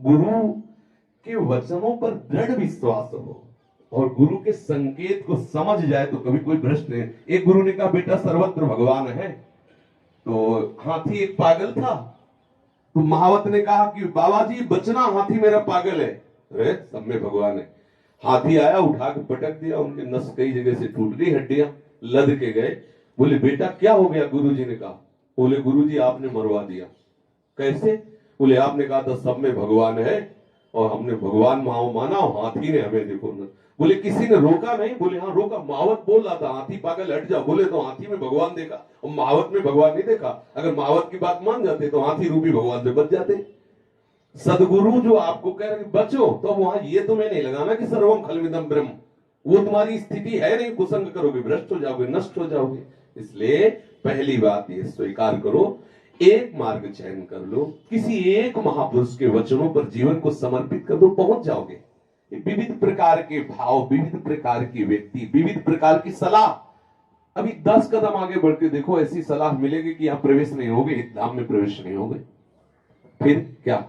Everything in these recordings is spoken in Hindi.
गुरु के वचनों पर दृढ़ विश्वास हो और गुरु के संकेत को समझ जाए तो कभी कोई भ्रष्ट नहीं। एक गुरु ने कहा बेटा सर्वत्र भगवान है। तो हाथी एक पागल था, तो महावत ने कहा कि बाबा जी बचना, हाथी मेरा पागल है। अरे सब में भगवान है। हाथी आया, उठा के पटक दिया, उनके नस कई जगह से टूट गई, हड्डियां लद के गए। बोले बेटा क्या हो गया? गुरुजी ने कहा। बोले गुरुजी आपने मरवा दिया। कैसे? बोले आपने कहा था सब में भगवान है और हमने भगवान माना, हाथी ने हमें देखो न। बोले किसी ने रोका नहीं? बोले हाँ रोका, महावत बोल रहा था हाथी पागल हट जाओ। बोले तो हाथी में भगवान देखा और महावत में भगवान नहीं देखा। अगर महावत की बात मान जाते तो हाथी रूपी भगवान से बच जाते। सदगुरु जो आपको कह रहे बचो, तो वहां ये तो मैं नहीं लगाना कि सर्वम खलविदम ब्रह्म, वो तुम्हारी स्थिति है नहीं। कुसंग करोगे, भ्रष्ट हो जाओगे, नष्ट हो जाओगे। इसलिए पहली बात ये स्वीकार करो, एक मार्ग चयन कर लो, किसी एक महापुरुष के वचनों पर जीवन को समर्पित कर दो, पहुंच जाओगे। विविध प्रकार के भाव, विविध प्रकार की व्यक्ति, विविध प्रकार की सलाह। अभी 10 कदम आगे बढ़ के देखो, ऐसी सलाह मिलेगी कि आप प्रवेश नहीं होगे, धाम में प्रवेश नहीं होगे। फिर क्या?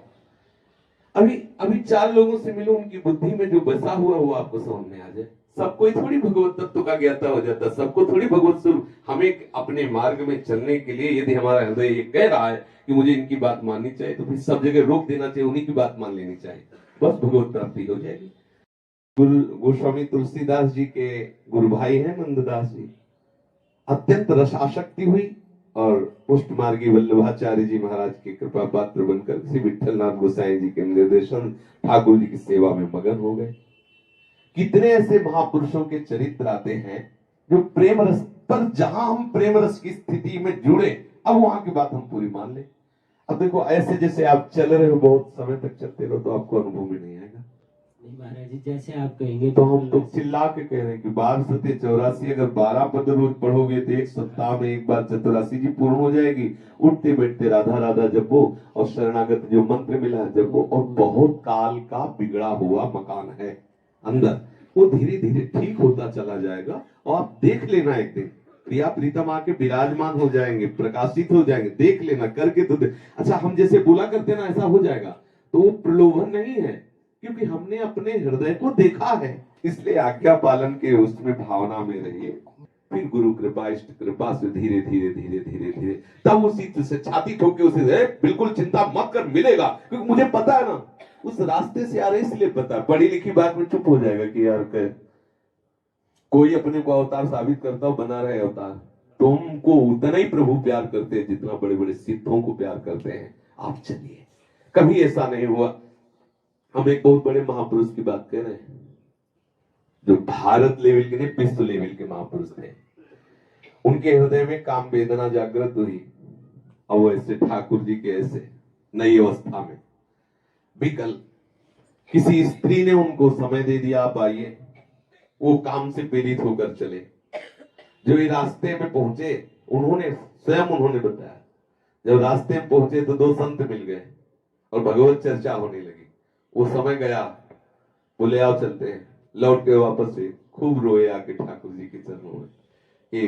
अभी अभी 4 लोगों से मिलो, उनकी बुद्धि में जो बसा हुआ वो आपको समझ में आ जाए। सबको थोड़ी भगवत तत्व का ज्ञाता हो जाता, सबको थोड़ी भगवत स्वरूप। हमें अपने मार्ग में चलने के लिए यदि हमारा हृदय ये कह रहा है कि मुझे इनकी बात माननी चाहिए, तो फिर सब जगह रोक देना चाहिए, उन्हीं की बात मान लेनी चाहिए, बस भगवत प्राप्ति हो जाएगी। गुरु गोस्वामी तुलसीदास जी के गुरु भाई हैं नंददास जी, अत्यंत रसाशक्ति हुई और पुष्ट मार्गी वल्लभाचार्य जी महाराज की कृपा पात्र बनकर श्री विठलनाथ गोसाई जी के निर्देशन ठाकुर जी की सेवा में मगन हो गए। कितने ऐसे महापुरुषों के चरित्र आते हैं जो प्रेम रस पर, जहां हम प्रेम रस की स्थिति में जुड़े, अब वहां की बात हम पूरी मान ले। अब देखो ऐसे जैसे आप चल रहे हो, बहुत समय तक चलते रहो तो आपको अनुभव में नहीं आएगा। महाराज जी जैसे आप कहेंगे तो हम तो चिल्ला के कह रहे हैं कि 12 अगर 12 पद रोज पढ़ोगे तो एक सप्ताह में एक बार 84 जी पूर्ण हो जाएगी। उठते बैठते राधा राधा जपो और शरणागत जो मंत्र मिला है जपो, और बहुत काल का बिगड़ा हुआ मकान है अंदर, वो धीरे धीरे ठीक होता चला जाएगा। और आप देख लेना, एक दिन प्रिया प्रीतम आके विराजमान हो जाएंगे, प्रकाशित हो जाएंगे, देख लेना करके तो अच्छा हम जैसे बोला करते ना ऐसा हो जाएगा। तो वो प्रलोभन नहीं है, क्योंकि हमने अपने हृदय को देखा है। इसलिए आज्ञा पालन के उसमें भावना में रहिए, फिर गुरु कृपा इष्ट कृपा से धीरे धीरे धीरे धीरे धीरे तब उसी से छाती ठोक के उसे बिल्कुल चिंता मत कर, मिलेगा। क्योंकि मुझे पता है ना उस रास्ते से आ रहे, इसलिए पता। पढ़ी लिखी बात में चुप हो जाएगा कि यार कोई अपने को अवतार साबित करता हो, बना रहे अवतार। तुमको उतना ही प्रभु प्यार करते हैं जितना बड़े बड़े सिद्धों को प्यार करते हैं। आप चलिए, कभी ऐसा नहीं हुआ। हम एक बहुत बड़े महापुरुष की बात कर रहे हैं जो भारत लेवल के नहीं, विश्व लेवल के महापुरुष थे। उनके हृदय में काम वेदना जागृत हुई, और वो ऐसे ठाकुर जी के ऐसे नई अवस्था में विकल, किसी स्त्री ने उनको समय दे दिया, आप आइए। वो काम से प्रेरित होकर चले। जो ये रास्ते में पहुंचे, उन्होंने स्वयं बताया, जब रास्ते में पहुंचे तो 2 संत मिल गए और भगवत चर्चा होने लगी। वो समय गया, बोले आओ चलते हैं। लौट के वापस से खूब रोए आके ठाकुर जी के चरणों में, ये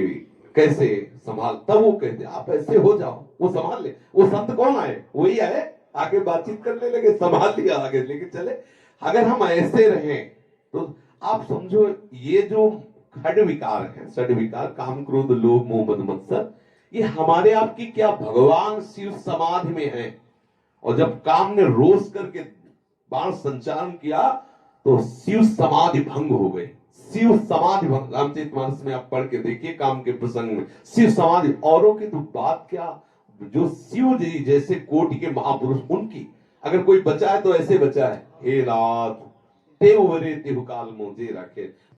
कैसे संभाल। तब वो कहते आप ऐसे हो जाओ, वो संभाल ले। वो संत कौन आए? वही आए, आके बातचीत करने लगे, संभाल लिया, आगे लेके चले। अगर हम ऐसे रहें तो आप समझो ये जो खड विकार है, षड विकार, काम क्रोध लोभ मोह मद मत्सर, ये हमारे आपकी क्या भगवान शिव समाधि में है। और जब काम ने रोष करके बाण संचालन किया तो शिव समाधि भंग हो गई। शिव समाधि भंग, रामचरितमानस में आप पढ़ के देखिए काम के प्रसंग में शिव समाधि। औरों की तो बात क्या, जो शिव जी जैसे कोटि के महापुरुष, उनकी अगर कोई बचा है तो ऐसे बचा है, हे नाथ तेवरे तिहुकाल मुझे रखे।